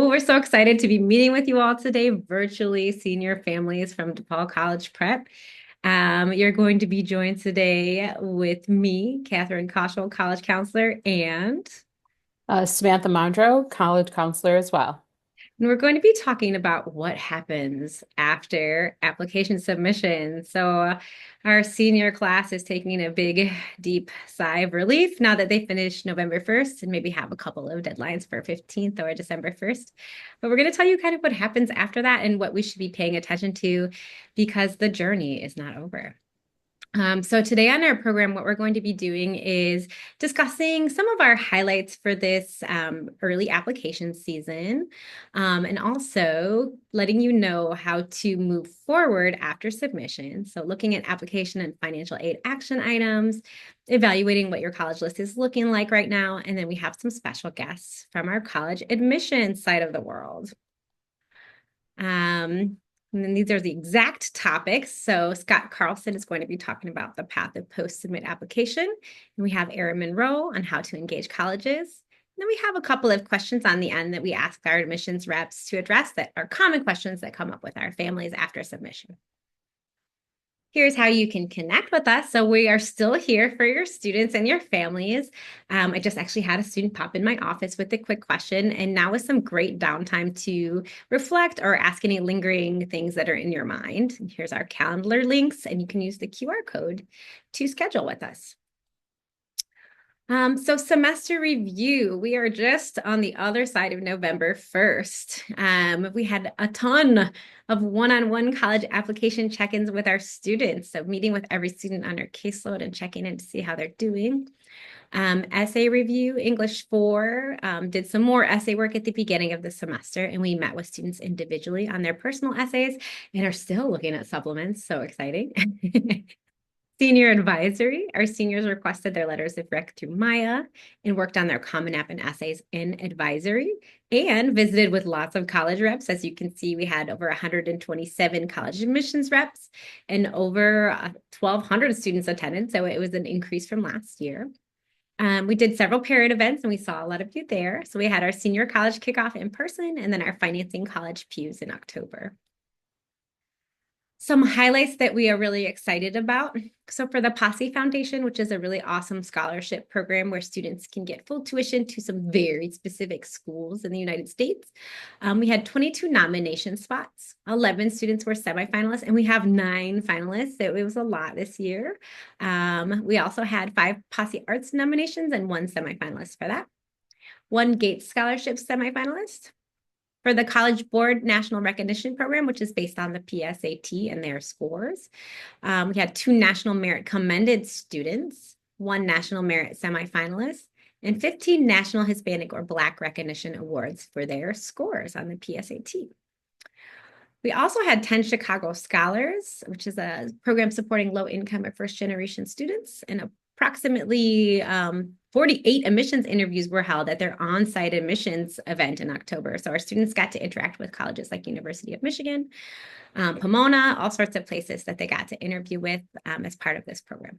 we're so excited to be meeting with you all today, virtually, senior families from DePaul College Prep. You're going to be joined today with me, Catherine Koschel, college counselor, Samantha Mondro, college counselor as well. and we're going to be talking about what happens after application submission. Our senior class is taking a big, deep sigh of relief now that they finish November 1st and maybe have a couple of deadlines for 15th or December 1st. But we're going to tell you kind of what happens after that and what we should be paying attention to because the journey is not over. So today on our program, what we're going to be doing is discussing some of our highlights for this early application season, and also letting you know how to move forward after submission. So looking at application and financial aid action items, evaluating what your college list is looking like right now, and then we have some special guests from our college admissions side of the world. Um, and then these are the exact topics. So Scott Carlson is going to be talking about the path of post-submit application. And we have Erin Monroe on how to engage colleges. And then we have a couple of questions on the end that we ask our admissions reps to address that are common questions that come up with our families after submission. Here's how you can connect with us. So we are still here for your students and your families. I just actually had a student pop in my office with a quick question, and now is some great downtime to reflect or ask any lingering things that are in your mind. And here's our calendar links, and you can use the QR code to schedule with us. So semester review, we are just on the other side of November 1st. We had a ton of one-on-one college application check-ins with our students. So meeting with every student on their caseload and checking in to see how they're doing. Essay review, English 4, did some more essay work at the beginning of the semester, and we met with students individually on their personal essays and are still looking at supplements. So exciting. Senior advisory, our seniors requested their letters of rec through Maya and worked on their Common App and essays in advisory and visited with lots of college reps. As you can see, we had over 127 college admissions reps and over 1,200 students attended. So it was an increase from last year. We did several parent events and we saw a lot of you there. So we had our senior college kickoff in person and then our financing college pews in October. Some highlights that we are really excited about. So for the Posse Foundation, which is a really awesome scholarship program where students can get full tuition to some very specific schools in the United States, we had 22 nomination spots. 11 students were semifinalists, and we have 9 finalists. So it was a lot this year. We also had 5 Posse Arts nominations and 1 semifinalist for that. 1 Gates Scholarship semifinalist. For the College Board National Recognition Program, which is based on the PSAT and their scores, we had 2 National Merit Commended students, 1 National Merit semifinalist, and 15 National Hispanic or Black Recognition Awards for their scores on the PSAT. We also had 10 Chicago Scholars, which is a program supporting low-income or first-generation students, and approximately 48 admissions interviews were held at their on-site admissions event in October. So our students got to interact with colleges like University of Michigan, Pomona, all sorts of places that they got to interview with as part of this program.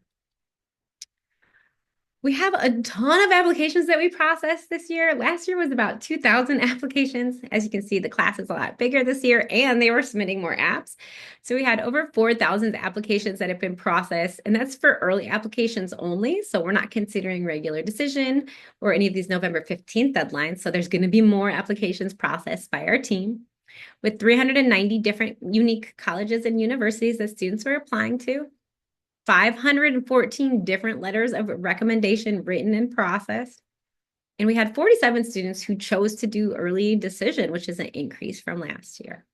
We have a ton of applications that we processed this year. Last year was about 2,000 applications. As you can see, the class is a lot bigger this year, and they were submitting more apps. So we had over 4,000 applications that have been processed, and that's for early applications only. So we're not considering regular decision or any of these November 15th deadlines. So there's going to be more applications processed by our team with 390 different unique colleges and universities that students were applying to. 514 different letters of recommendation written and processed. And we had 47 students who chose to do early decision, which is an increase from last year.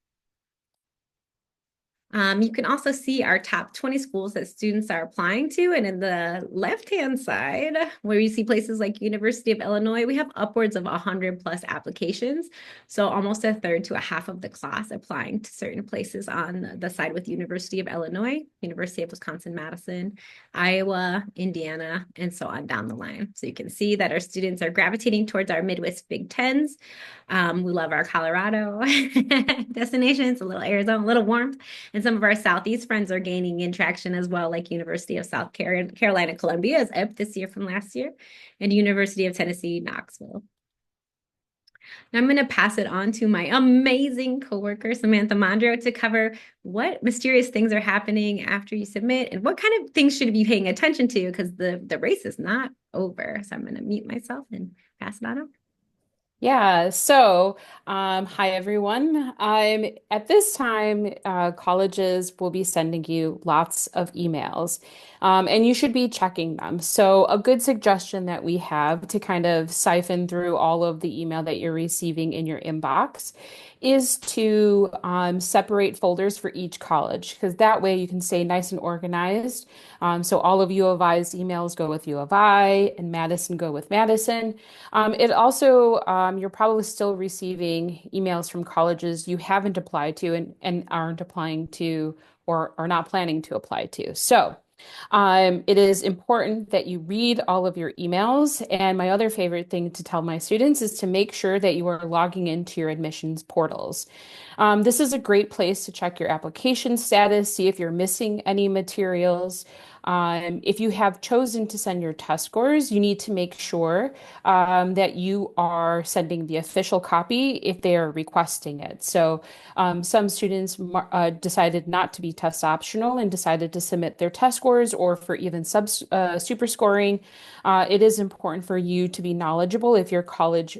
You can also see our top 20 schools that students are applying to. And in the left-hand side, where you see places like University of Illinois, we have upwards of 100 plus applications. So almost a third to a half of the class applying to certain places on the side with University of Illinois, University of Wisconsin-Madison, Iowa, Indiana, and so on down the line. So you can see that our students are gravitating towards our Midwest Big Tens. We love our Colorado destinations, a little Arizona, a little warmth. And some of our Southeast friends are gaining in traction as well, like University of South Carolina, Columbia is up this year from last year, and University of Tennessee, Knoxville. I'm going to pass it on to my amazing coworker, Samantha Mondro, to cover what mysterious things are happening after you submit and what kind of things should you be paying attention to because the race is not over. So I'm going to mute myself and pass it on over. Hi everyone. At this time, colleges will be sending you lots of emails, and you should be checking them. So, a good suggestion that we have to kind of siphon through all of the email that you're receiving in your inbox is to separate folders for each college, because that way you can stay nice and organized. So, all of U of I's emails go with U of I, and Madison go with Madison. You're probably still receiving emails from colleges you haven't applied to and aren't applying to or are not planning to apply to. It is important that you read all of your emails. And my other favorite thing to tell my students is to make sure that you are logging into your admissions portals. This is a great place to check your application status, see if you're missing any materials. If you have chosen to send your test scores, you need to make sure that you are sending the official copy if they are requesting it. Some students decided not to be test optional and decided to submit their test scores or for even super scoring. It is important for you to be knowledgeable if your college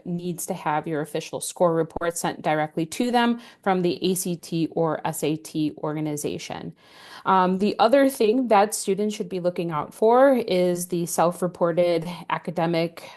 needs to have your official score report sent directly to them from the ACT or SAT organization. The other thing that students should be looking out for is the self-reported academic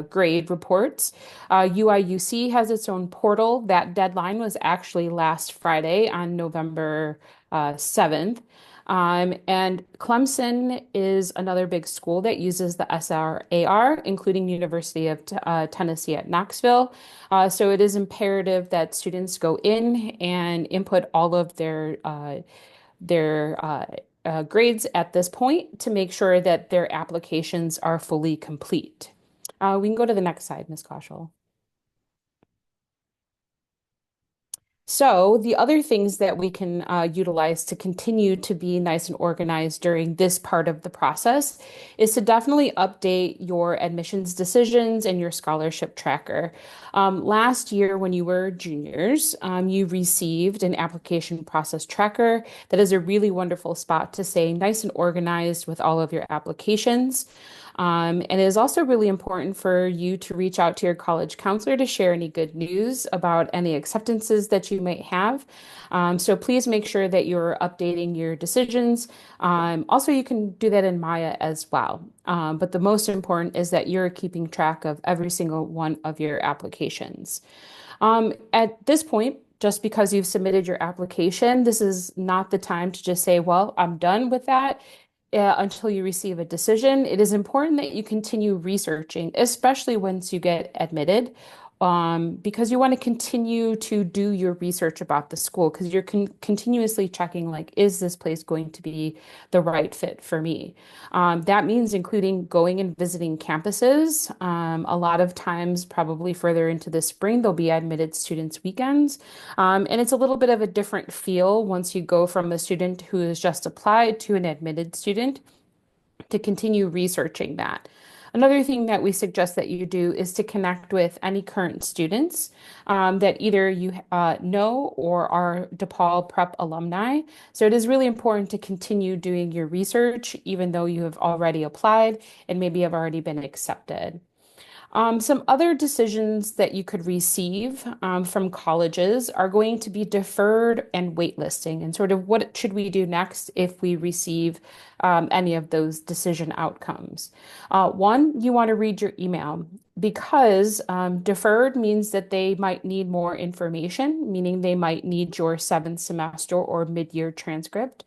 grade reports. UIUC has its own portal. That deadline was actually last Friday on November 7th. And Clemson is another big school that uses the SRAR, including University of Tennessee at Knoxville. So it is imperative that students go in and input all of their grades at this point to make sure that their applications are fully complete. We can go to the next slide, Ms. Kaushal. So the other things that we can utilize to continue to be nice and organized during this part of the process is to definitely update your admissions decisions and your scholarship tracker. Last year, when you were juniors, you received an application process tracker. That is a really wonderful spot to stay nice and organized with all of your applications. And it is also really important for you to reach out to your college counselor to share any good news about any acceptances that you might have. So please make sure that you're updating your decisions. Also, you can do that in Maya as well. But the most important is that you're keeping track of every single one of your applications. At this point, just because you've submitted your application, this is not the time to just say, well, I'm done with that until you receive a decision. It is important that you continue researching, especially once you get admitted, because you want to continue to do your research about the school because you're continuously checking, like, is this place going to be the right fit for me? That means including going and visiting campuses. A lot of times, probably further into the spring, there'll be admitted students weekends. And it's a little bit of a different feel once you go from a student who has just applied to an admitted student to continue researching that. Another thing that we suggest that you do is to connect with any current students that either you know or are DePaul Prep alumni. So it is really important to continue doing your research, even though you have already applied and maybe have already been accepted. Some other decisions that you could receive from colleges are going to be deferred and waitlisting, and sort of what should we do next if we receive any of those decision outcomes. One, you want to read your email because deferred means that they might need more information, meaning they might need your seventh semester or mid-year transcript.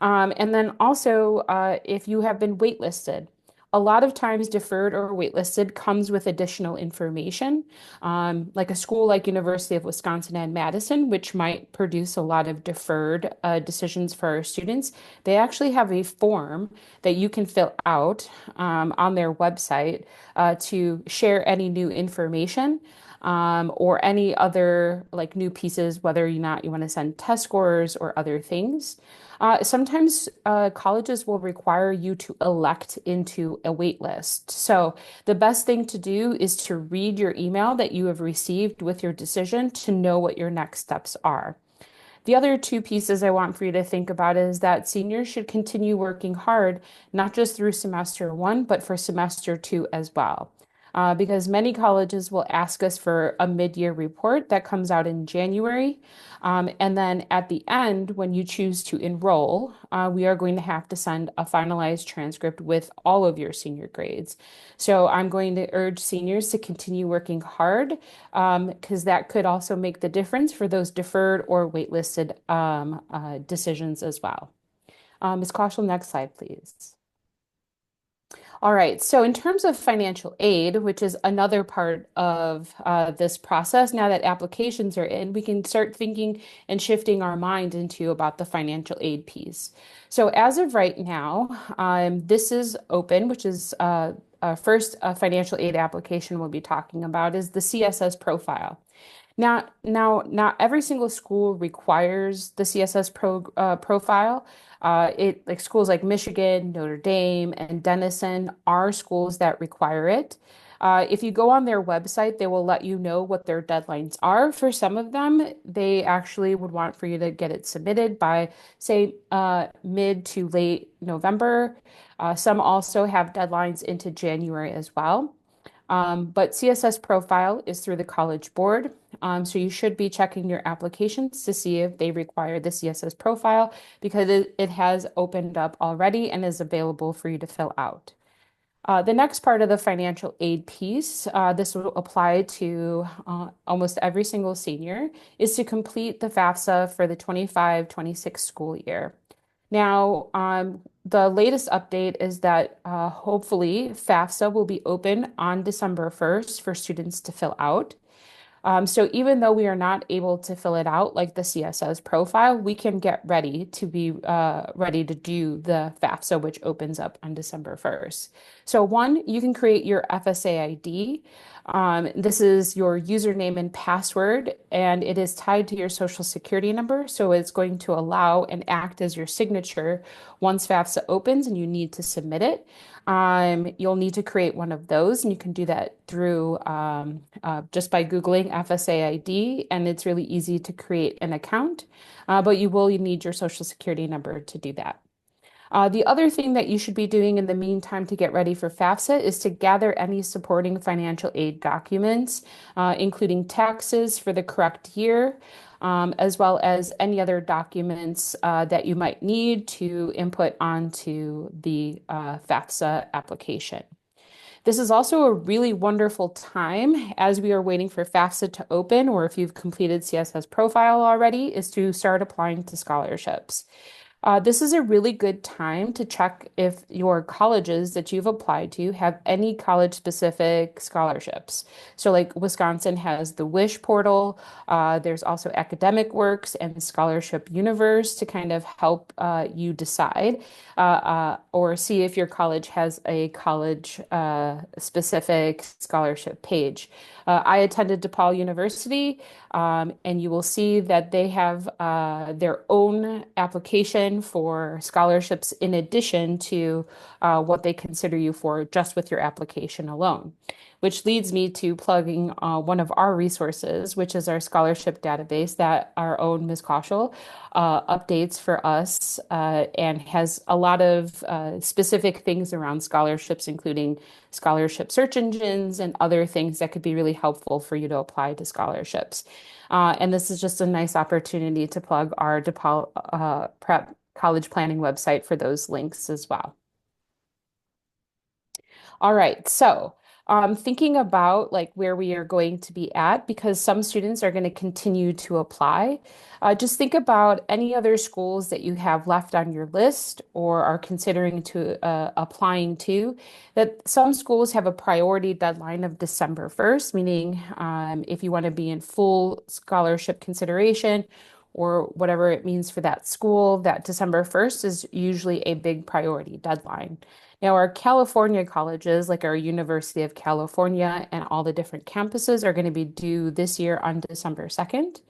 And then also, if you have been waitlisted. A lot of times, deferred or waitlisted comes with additional information, like a school like University of Wisconsin and Madison, which might produce a lot of deferred decisions for our students. They actually have a form that you can fill out on their website to share any new information. or any other like new pieces, whether or not you want to send test scores or other things. Sometimes colleges will require you to elect into a wait list. So the best thing to do is to read your email that you have received with your decision to know what your next steps are. The other two pieces I want for you to think about is that seniors should continue working hard, not just through semester one, but for semester two as well. Because many colleges will ask us for a mid-year report that comes out in January. And then at the end, when you choose to enroll, we are going to have to send a finalized transcript with all of your senior grades. So I'm going to urge seniors to continue working hard because that could also make the difference for those deferred or waitlisted decisions as well. Ms. Kaushal, next slide, please. All right, so in terms of financial aid, which is another part of this process, now that applications are in, we can start thinking and shifting our mind into about the financial aid piece. So as of right now, this is open, which is first financial aid application we'll be talking about is the CSS profile. Now, not every single school requires the CSS profile. It like schools like Michigan, Notre Dame, and Denison are schools that require it. If you go on their website, they will let you know what their deadlines are. For some of them, they actually would want for you to get it submitted by, say, mid to late November. Some also have deadlines into January as well. But CSS profile is through the College Board. So you should be checking your applications to see if they require the CSS profile because it has opened up already and is available for you to fill out. The next part of the financial aid piece, this will apply to almost every single senior, is to complete the FAFSA for the 25-26 school year. Now, the latest update is that hopefully FAFSA will be open on December 1st for students to fill out. So even though we are not able to fill it out like the CSS profile, we can get ready to be ready to do the FAFSA, which opens up on December 1st. So one, you can create your FSA ID. This is your username and password, and it is tied to your social security number. So it's going to allow and act as your signature once FAFSA opens and you need to submit it. You'll need to create one of those, and you can do that through just by Googling FSA ID, and it's really easy to create an account, but you will need your social security number to do that. The other thing that you should be doing in the meantime to get ready for FAFSA is to gather any supporting financial aid documents, including taxes for the correct year, as well as any other documents that you might need to input onto the FAFSA application. This is also a really wonderful time as we are waiting for FAFSA to open, or if you've completed CSS profile already, is to start applying to scholarships. This is a really good time to check if your colleges that you've applied to have any college-specific scholarships. So like Wisconsin has the Wish portal. There's also Academic Works and Scholarship Universe to kind of help you decide or see if your college has a college specific scholarship page. I attended DePaul University, and you will see that they have their own application for scholarships in addition to what they consider you for just with your application alone. Which leads me to plugging one of our resources, which is our scholarship database that our own Ms. Kaushal updates for us and has a lot of specific things around scholarships, including scholarship search engines and other things that could be really helpful for you to apply to scholarships. And this is just a nice opportunity to plug our DePaul Prep College Planning website for those links as well. All right, so thinking about like where we are going to be at, because some students are going to continue to apply, just think about any other schools that you have left on your list or are considering to applying to, that some schools have a priority deadline of December 1st, meaning if you want to be in full scholarship consideration, or whatever it means for that school, that December 1st is usually a big priority deadline. Now, our California colleges, like our University of California and all the different campuses, are going to be due this year on December 2nd.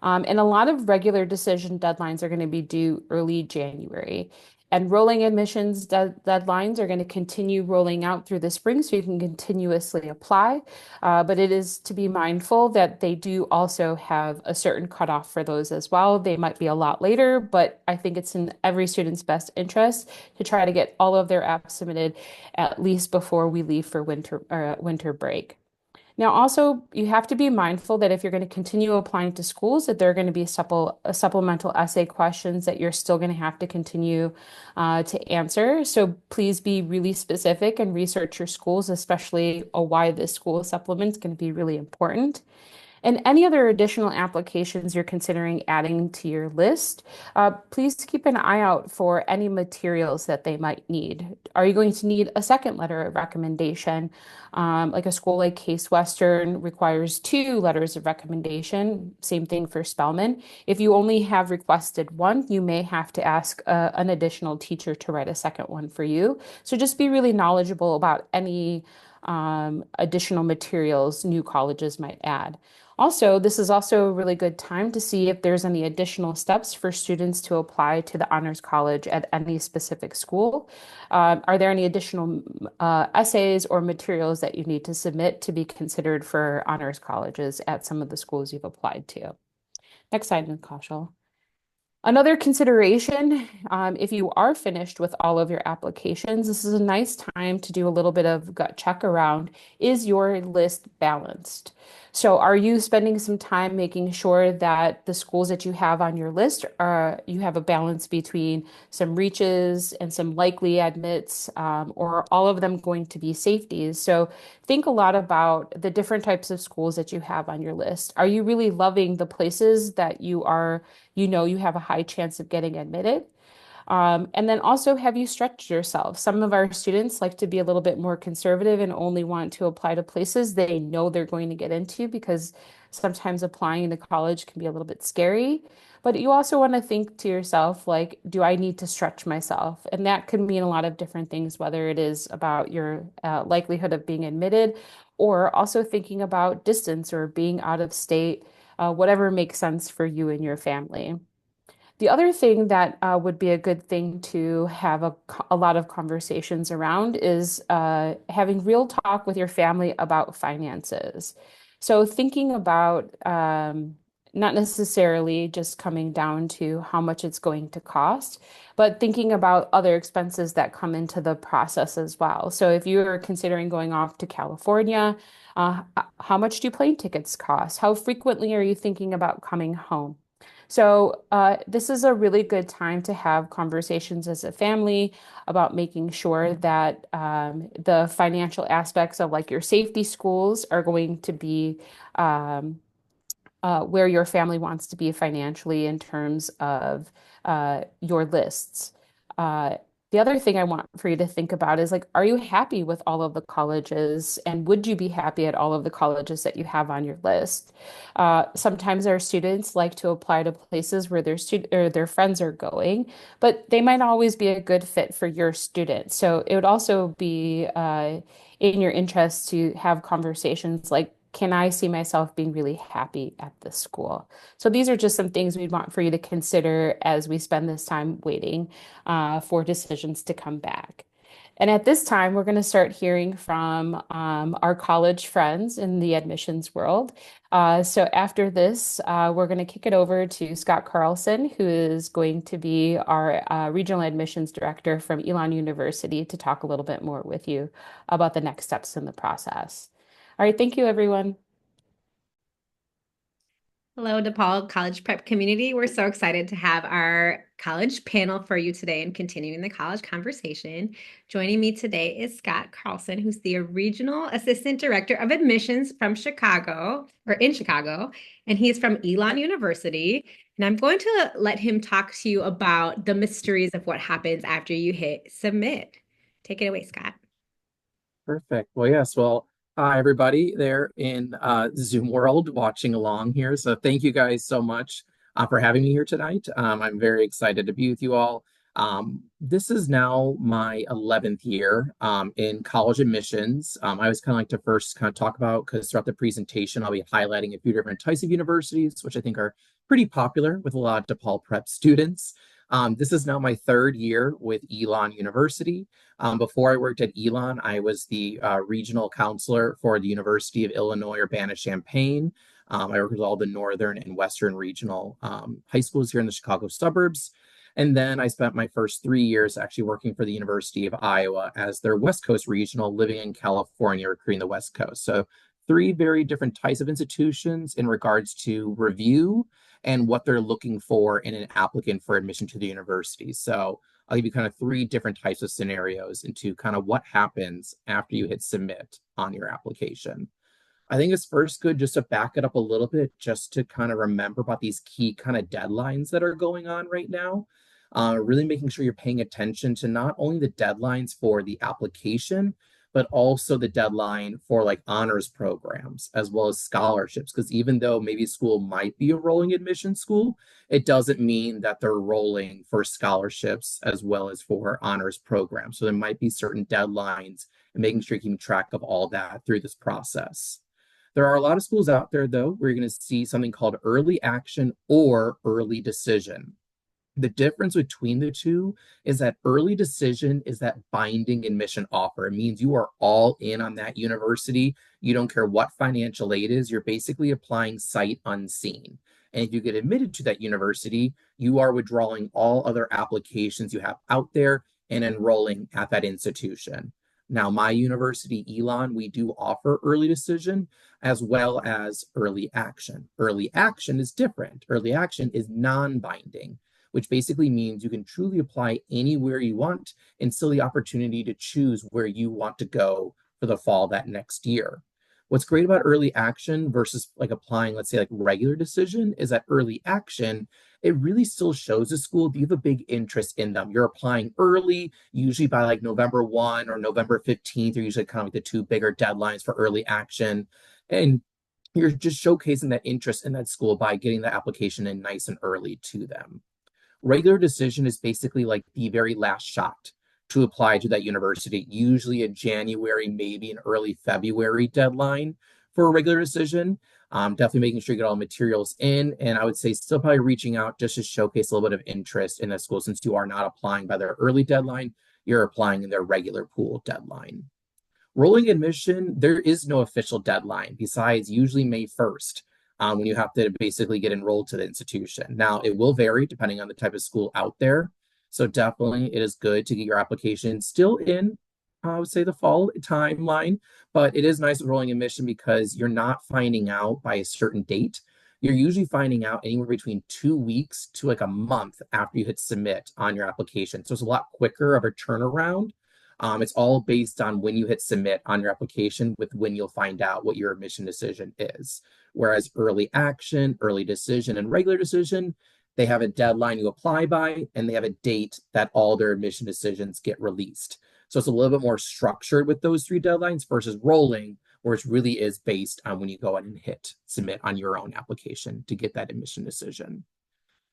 And a lot of regular decision deadlines are going to be due early January. And rolling admissions deadlines are going to continue rolling out through the spring, so you can continuously apply. But it is to be mindful that they do also have a certain cutoff for those as well. They might be a lot later, but I think it's in every student's best interest to try to get all of their apps submitted at least before we leave for winter break. Now, also, you have to be mindful that if you're going to continue applying to schools, that there are going to be supplemental essay questions that you're still going to have to continue to answer. So please be really specific and research your schools, especially a why this school supplement is going to be really important. And any other additional applications you're considering adding to your list, please keep an eye out for any materials that they might need. Are you going to need a second letter of recommendation? Like a school like Case Western requires two letters of recommendation. Same thing for Spelman. If you only have requested one, you may have to ask an additional teacher to write a second one for you. So just be really knowledgeable about any additional materials new colleges might add. Also, this is also a really good time to see if there's any additional steps for students to apply to the Honors College at any specific school. Are there any additional essays or materials that you need to submit to be considered for Honors Colleges at some of the schools you've applied to? Next slide, Kaushal. Another consideration, if you are finished with all of your applications, this is a nice time to do a little bit of gut check around, is your list balanced? So are you spending some time making sure that the schools that you have on your list you have a balance between some reaches and some likely admits, or are all of them going to be safeties? So think a lot about the different types of schools that you have on your list. Are you really loving the places that you have a high chance of getting admitted? And then also, have you stretched yourself? Some of our students like to be a little bit more conservative and only want to apply to places they know they're going to get into, because sometimes applying to college can be a little bit scary. But you also want to think to yourself, like, do I need to stretch myself? And that could mean a lot of different things, whether it is about your likelihood of being admitted, or also thinking about distance or being out of state, whatever makes sense for you and your family. The other thing that would be a good thing to have a lot of conversations around is having real talk with your family about finances. So thinking about not necessarily just coming down to how much it's going to cost, but thinking about other expenses that come into the process as well. So if you're considering going off to California, how much do plane tickets cost? How frequently are you thinking about coming home? So, this is a really good time to have conversations as a family about making sure that the financial aspects of like your safety schools are going to be where your family wants to be financially in terms of your lists. Uh, the other thing I want for you to think about is like, are you happy with all of the colleges, and would you be happy at all of the colleges that you have on your list? Sometimes our students like to apply to places where their friends are going, but they might always be a good fit for your student. So it would also be in your interest to have conversations like, can I see myself being really happy at this school? So these are just some things we'd want for you to consider as we spend this time waiting for decisions to come back. And at this time, we're going to start hearing from our college friends in the admissions world. So after this, we're going to kick it over to Scott Carlson, who is going to be our regional admissions director from Elon University, to talk a little bit more with you about the next steps in the process. All right, thank you, everyone. Hello, DePaul College Prep community. We're so excited to have our college panel for you today and continuing the college conversation. Joining me today is Scott Carlson, who's the Regional Assistant Director of Admissions from Chicago, or in Chicago, and he's from Elon University. And I'm going to let him talk to you about the mysteries of what happens after you hit submit. Take it away, Scott. Perfect. Well, yes. Well, hi, everybody there in Zoom world watching along here. So thank you guys so much for having me here tonight. I'm very excited to be with you all. This is now my 11th year in college admissions. I always kind of like to first kind of talk about, because throughout the presentation, I'll be highlighting a few different types of universities, which I think are pretty popular with a lot of DePaul Prep students. This is now my third year with Elon University. Before I worked at Elon, I was the regional counselor for the University of Illinois Urbana-Champaign. I worked with all the northern and western regional high schools here in the Chicago suburbs. And then I spent my first 3 years actually working for the University of Iowa as their West Coast regional, living in California, recruiting the West Coast. So three very different types of institutions in regards to review and what they're looking for in an applicant for admission to the university. So I'll give you kind of three different types of scenarios into kind of what happens after you hit submit on your application. I think it's first good just to back it up a little bit, just to kind of remember about these key kind of deadlines that are going on right now. Really making sure you're paying attention to not only the deadlines for the application, but also the deadline for like honors programs as well as scholarships. Because even though maybe school might be a rolling admission school, it doesn't mean that they're rolling for scholarships as well as for honors programs. So there might be certain deadlines and making sure you're keeping track of all that through this process. There are a lot of schools out there, though, where you're going to see something called early action or early decision. The difference between the two is that early decision is that binding admission offer. It means you are all in on that university. You don't care what financial aid is. You're basically applying sight unseen. And if you get admitted to that university, you are withdrawing all other applications you have out there and enrolling at that institution. Now, my university, Elon, we do offer early decision as well as early action. Early action is different. Early action is non-binding, which basically means you can truly apply anywhere you want and still the opportunity to choose where you want to go for the fall that next year. What's great about early action versus like applying, let's say, like regular decision is that early action, it really still shows the school that you have a big interest in them. You're applying early, usually by like November 1 or November 15th, are usually kind of like the two bigger deadlines for early action. And you're just showcasing that interest in that school by getting the application in nice and early to them. Regular decision is basically like the very last shot to apply to that university, usually a January, maybe an early February deadline for a regular decision. Definitely making sure you get all materials in. And I would say still probably reaching out just to showcase a little bit of interest in that school, since you are not applying by their early deadline, you're applying in their regular pool deadline. Rolling admission, there is no official deadline besides usually May 1st. When you have to basically get enrolled to the institution. Now, it will vary depending on the type of school out there. So definitely it is good to get your application still in, I would say, the fall timeline, but it is nice with rolling admission because you're not finding out by a certain date. You're usually finding out anywhere between 2 weeks to like a month after you hit submit on your application. So it's a lot quicker of a turnaround. It's all based on when you hit submit on your application with when you'll find out what your admission decision is. Whereas early action, early decision, and regular decision, they have a deadline you apply by, and they have a date that all their admission decisions get released. So it's a little bit more structured with those three deadlines versus rolling, where it really is based on when you go ahead and hit submit on your own application to get that admission decision.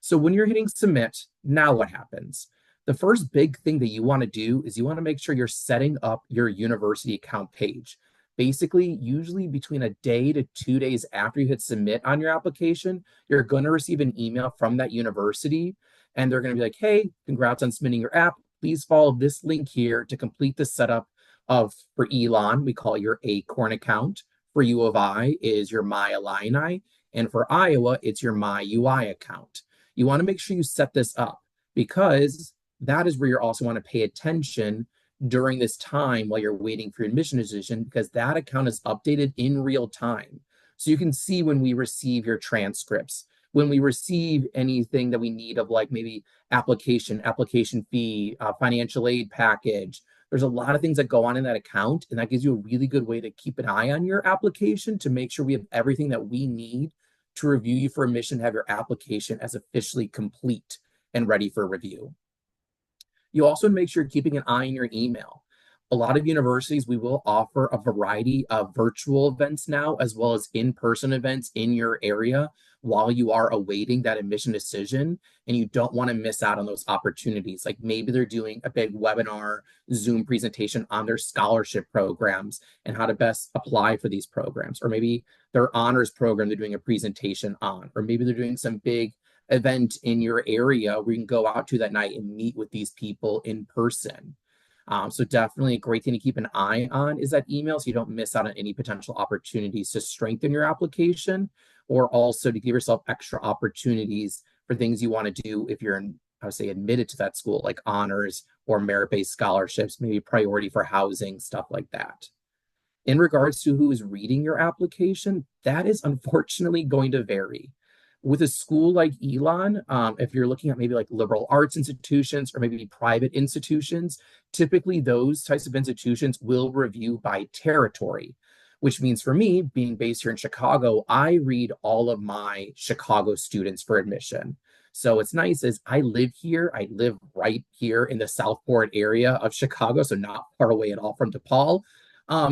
So when you're hitting submit, now what happens? The first big thing that you want to do is you want to make sure you're setting up your university account page. Basically, usually between a day to 2 days after you hit submit on your application, you're going to receive an email from that university, and they're going to be like, hey, congrats on submitting your app. Please follow this link here to complete the setup of, for Elon, we call it your Acorn account. For U of I is your My Illini, and for Iowa, it's your My UI account. You want to make sure you set this up because that is where you also want to pay attention during this time while you're waiting for your admission decision, because that account is updated in real time. So you can see when we receive your transcripts, when we receive anything that we need of like maybe application fee, financial aid package. There's a lot of things that go on in that account, and that gives you a really good way to keep an eye on your application to make sure we have everything that we need to review you for admission, have your application as officially complete and ready for review. You also make sure you're keeping an eye on your email. A lot of universities, we will offer a variety of virtual events now, as well as in-person events in your area while you are awaiting that admission decision. And you don't want to miss out on those opportunities. Like maybe they're doing a big webinar, Zoom presentation on their scholarship programs and how to best apply for these programs. Or maybe their honors program they're doing a presentation on. Or maybe they're doing some big event in your area where you can go out to that night and meet with these people in person. So definitely a great thing to keep an eye on is that email so you don't miss out on any potential opportunities to strengthen your application or also to give yourself extra opportunities for things you want to do if you're, I would say, admitted to that school, like honors or merit-based scholarships, maybe priority for housing, stuff like that. In regards to who is reading your application, that is unfortunately going to vary. With a school like Elon, if you're looking at maybe like liberal arts institutions or maybe private institutions, typically those types of institutions will review by territory, which means for me, being based here in Chicago, I read all of my Chicago students for admission. So what's nice is I live here. I live right here in the Southport area of Chicago, so not far away at all from DePaul.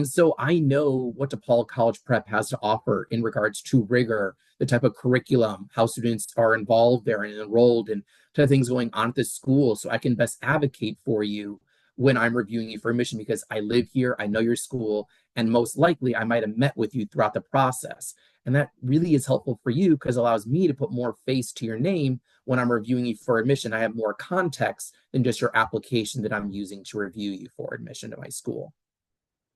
So I know what DePaul College Prep has to offer in regards to rigor, the type of curriculum, how students are involved there and enrolled, and type of things going on at the school. So I can best advocate for you when I'm reviewing you for admission because I live here, I know your school, and most likely I might have met with you throughout the process. And that really is helpful for you because it allows me to put more face to your name when I'm reviewing you for admission. I have more context than just your application that I'm using to review you for admission to my school.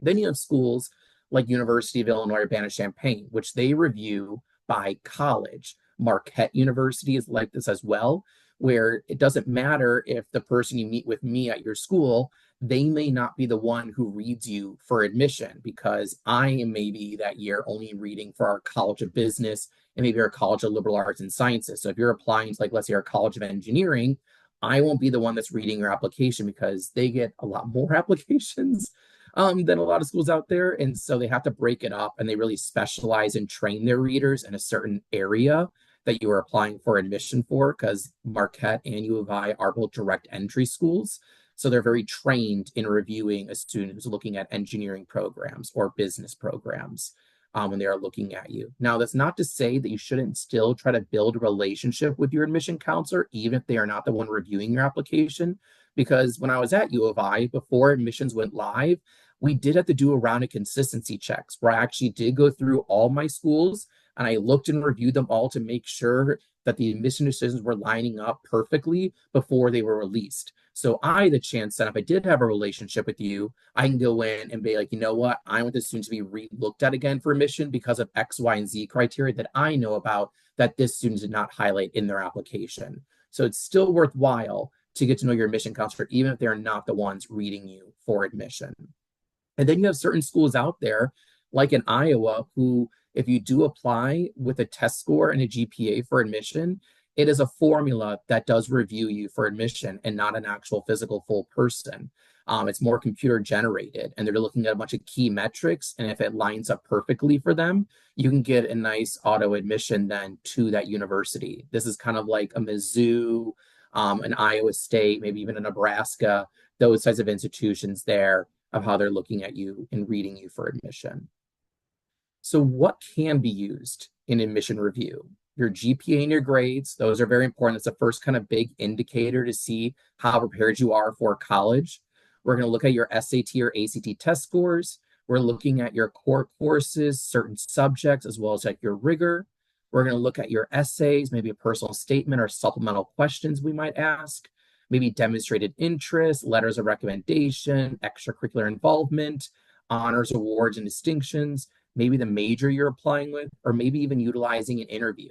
Then you have schools like University of Illinois Urbana-Champaign, which they review by college. Marquette University is like this as well, where it doesn't matter if the person you meet with me at your school, they may not be the one who reads you for admission because I am maybe that year only reading for our College of Business and maybe our College of Liberal Arts and Sciences. So if you're applying to, like, let's say our College of Engineering, I won't be the one that's reading your application because they get a lot more applications than a lot of schools out there. And so they have to break it up and they really specialize and train their readers in a certain area that you are applying for admission for because Marquette and U of I are both direct entry schools. So they're very trained in reviewing a student who's looking at engineering programs or business programs when they are looking at you. Now, that's not to say that you shouldn't still try to build a relationship with your admission counselor, even if they are not the one reviewing your application. Because when I was at U of I, before admissions went live, we did have to do a round of consistency checks where I actually did go through all my schools and I looked and reviewed them all to make sure that the admission decisions were lining up perfectly before they were released. So I had the chance that if I did have a relationship with you, I can go in and be like, you know what, I want this student to be re-looked at again for admission because of X, Y, and Z criteria that I know about that this student did not highlight in their application. So it's still worthwhile to get to know your admission counselor, even if they're not the ones reading you for admission. And then you have certain schools out there, like in Iowa, who, if you do apply with a test score and a GPA for admission, it is a formula that does review you for admission and not an actual physical full person. It's more computer generated, and they're looking at a bunch of key metrics. And if it lines up perfectly for them, you can get a nice auto admission then to that university. This is kind of like a Mizzou, an Iowa State, maybe even a Nebraska, those types of institutions there of how they're looking at you and reading you for admission. So what can be used in admission review? Your GPA and your grades, those are very important. That's the first kind of big indicator to see how prepared you are for college. We're going to look at your SAT or ACT test scores. We're looking at your core courses, certain subjects, as well as like your rigor. We're going to look at your essays, maybe a personal statement or supplemental questions we might ask, maybe demonstrated interest, letters of recommendation, extracurricular involvement, honors, awards, and distinctions, maybe the major you're applying with, or maybe even utilizing an interview.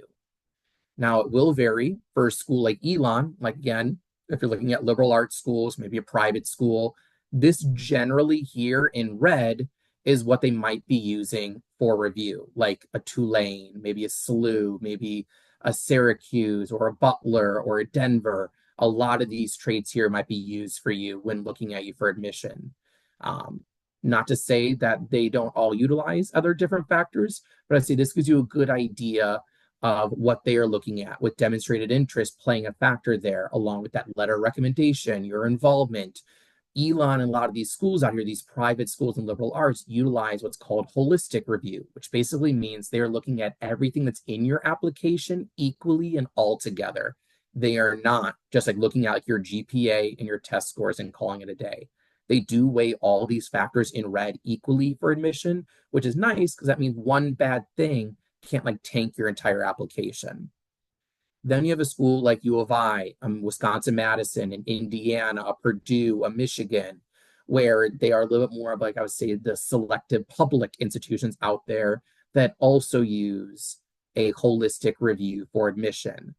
Now, it will vary for a school like Elon, like again, if you're looking at liberal arts schools, maybe a private school, this generally here in red is what they might be using for review, like a Tulane, maybe a SLU, maybe a Syracuse or a Butler or a Denver. A lot of these traits here might be used for you when looking at you for admission. Not to say that they don't all utilize other different factors, but I'd say this gives you a good idea of what they are looking at, with demonstrated interest playing a factor there, along with that letter recommendation, your involvement, Elon and a lot of these schools out here, these private schools and liberal arts, utilize what's called holistic review, which basically means they're looking at everything that's in your application equally and all together. They are not just like looking at like your GPA and your test scores and calling it a day. They do weigh all these factors in red equally for admission, which is nice because that means one bad thing can't like tank your entire application. Then you have a school like U of I, Wisconsin-Madison, and Indiana, a Purdue, a Michigan, where they are a little bit more of like, I would say, the selective public institutions out there that also use a holistic review for admission.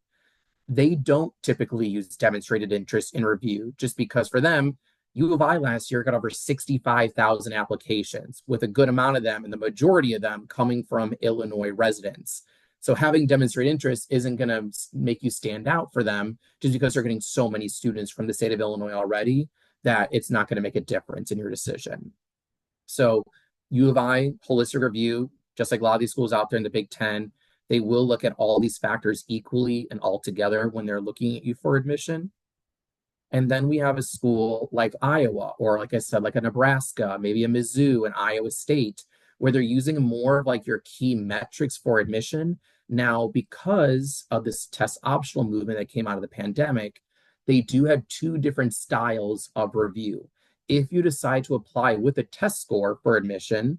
They don't typically use demonstrated interest in review just because for them, U of I last year got over 65,000 applications, with a good amount of them and the majority of them coming from Illinois residents. So having demonstrated interest isn't going to make you stand out for them just because they're getting so many students from the state of Illinois already that it's not going to make a difference in your decision. So U of I, holistic review, just like a lot of these schools out there in the Big Ten, they will look at all these factors equally and all together when they're looking at you for admission. And then we have a school like Iowa, or like I said, like a Nebraska, maybe a Mizzou, and Iowa State, where they're using more of like your key metrics for admission. Now, because of this test optional movement that came out of the pandemic, they do have two different styles of review. If you decide to apply with a test score for admission,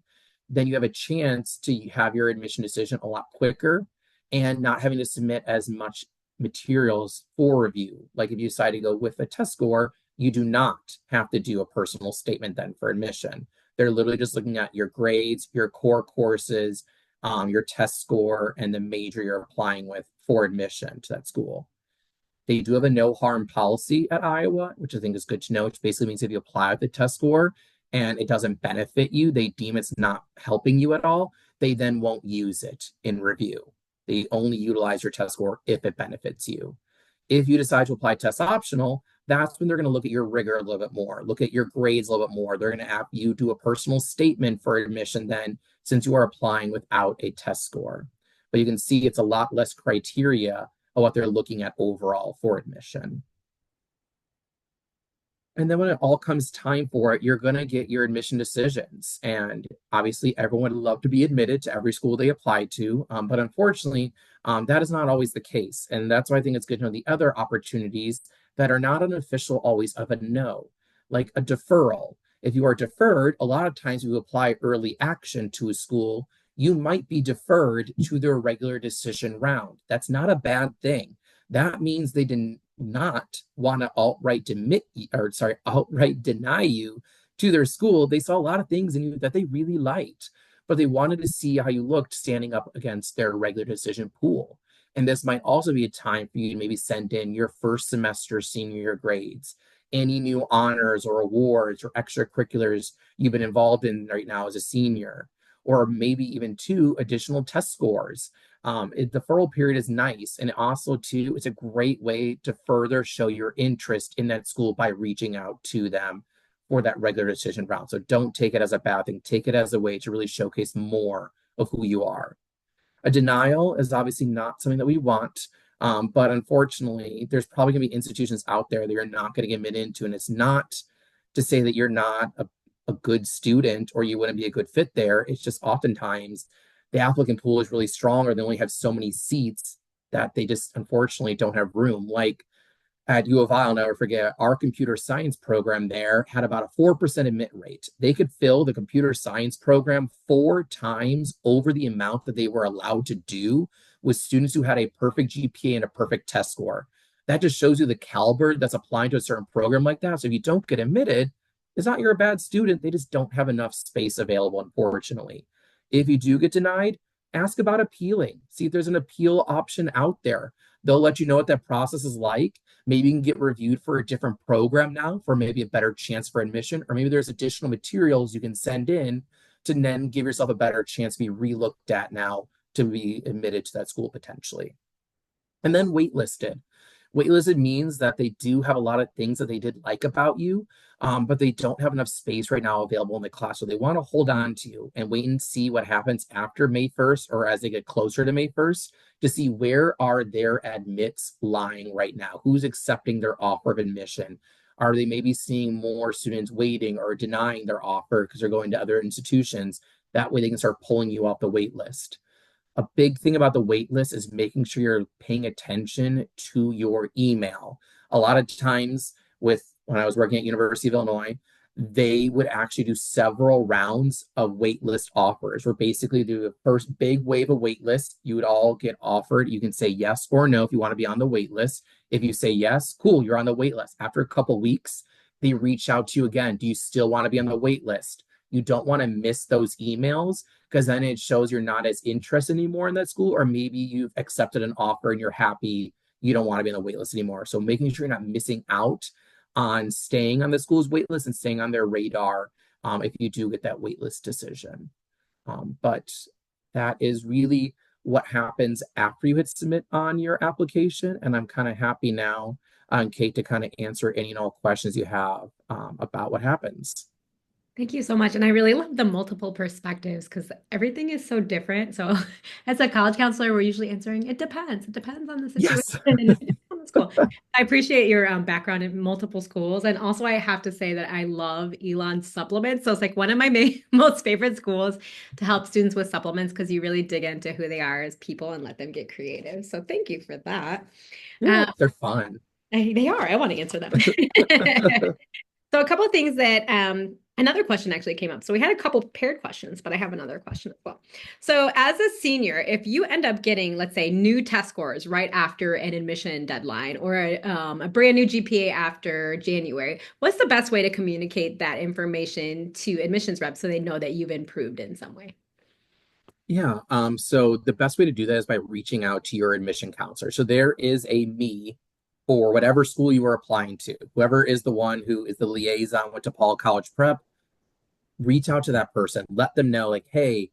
then you have a chance to have your admission decision a lot quicker and not having to submit as much materials for review. Like if you decide to go with a test score, you do not have to do a personal statement then for admission. They're literally just looking at your grades, your core courses, your test score, and the major you're applying with for admission to that school. They do have a no harm policy at Iowa, which I think is good to know, which basically means if you apply with the test score and it doesn't benefit you, they deem it's not helping you at all, they then won't use it in review. They only utilize your test score if it benefits you. If you decide to apply test optional, that's when they're going to look at your rigor a little bit more, look at your grades a little bit more. They're going to have you do a personal statement for admission then, since you are applying without a test score. But you can see it's a lot less criteria of what they're looking at overall for admission. And then when it all comes time for it, you're going to get your admission decisions. And obviously, everyone would love to be admitted to every school they apply to. But unfortunately, that is not always the case. And that's why I think it's good to know the other opportunities that are not an official always of a no, like a deferral. If you are deferred, a lot of times you apply early action to a school, you might be deferred to their regular decision round. That's not a bad thing. That means they didn't not want to outright deny you to their school. They saw a lot of things in you that they really liked, but they wanted to see how you looked standing up against their regular decision pool. And this might also be a time for you to maybe send in your first semester senior year grades, any new honors or awards or extracurriculars you've been involved in right now as a senior, or maybe even two additional test scores. The deferral period is nice. And also, too, it's a great way to further show your interest in that school by reaching out to them for that regular decision round. So don't take it as a bad thing. Take it as a way to really showcase more of who you are. A denial is obviously not something that we want. But unfortunately, there's probably going to be institutions out there that you're not going to get into. And it's not to say that you're not a good student or you wouldn't be a good fit there. It's just oftentimes the applicant pool is really strong, or they only have so many seats that they just unfortunately don't have room. Like at U of I, I'll never forget, our computer science program there had about a 4% admit rate. They could fill the computer science program 4 times over the amount that they were allowed to do with students who had a perfect GPA and a perfect test score. That just shows you the caliber that's applying to a certain program like that. So if you don't get admitted, it's not you're a bad student. They just don't have enough space available, unfortunately. If you do get denied, ask about appealing. See if there's an appeal option out there. They'll let you know what that process is like. Maybe you can get reviewed for a different program now for maybe a better chance for admission, or maybe there's additional materials you can send in to then give yourself a better chance to be relooked at now to be admitted to that school potentially. And then waitlisted. Waitlisted means that they do have a lot of things that they did like about you, but they don't have enough space right now available in the class. So they want to hold on to you and wait and see what happens after May 1st or as they get closer to May 1st to see where are their admits lying right now, who's accepting their offer of admission. Are they maybe seeing more students waiting or denying their offer because they're going to other institutions? That way they can start pulling you off the wait list. A big thing about the wait list is making sure you're paying attention to your email. A lot of times when I was working at University of Illinois, they would actually do several rounds of waitlist offers where basically do the first big wave of waitlist. You would all get offered. You can say yes or no if you want to be on the waitlist. If you say yes, cool, you're on the waitlist. After a couple weeks, they reach out to you again. Do you still want to be on the waitlist? You don't want to miss those emails because then it shows you're not as interested anymore in that school, or maybe you've accepted an offer and you're happy you don't want to be on the waitlist anymore. So making sure you're not missing out on staying on the school's waitlist and staying on their radar if you do get that waitlist decision. But that is really what happens after you hit submit on your application. And I'm kind of happy now, Kate, to kind of answer any and all questions you have about what happens. Thank you so much. And I really love the multiple perspectives because everything is so different. So, as a college counselor, we're usually answering, it depends. It depends on the situation Yes. and it depends on the school. I appreciate your background in multiple schools. And also, I have to say that I love Elon's supplements. So, it's like one of my most favorite schools to help students with supplements because you really dig into who they are as people and let them get creative. So, thank you for that. Yeah, they're fun. They are. I want to answer them. So a couple of things that another question actually came up. So we had a couple paired questions, but I have another question as well. So as a senior, if you end up getting, let's say, new test scores right after an admission deadline or a brand new GPA after January, what's the best way to communicate that information to admissions reps so they know that you've improved in some way? Yeah. So the best way to do that is by reaching out to your admission counselor. So there is a me for whatever school you are applying to. Whoever is the one who is the liaison with DePaul College Prep, reach out to that person. Let them know, like, hey,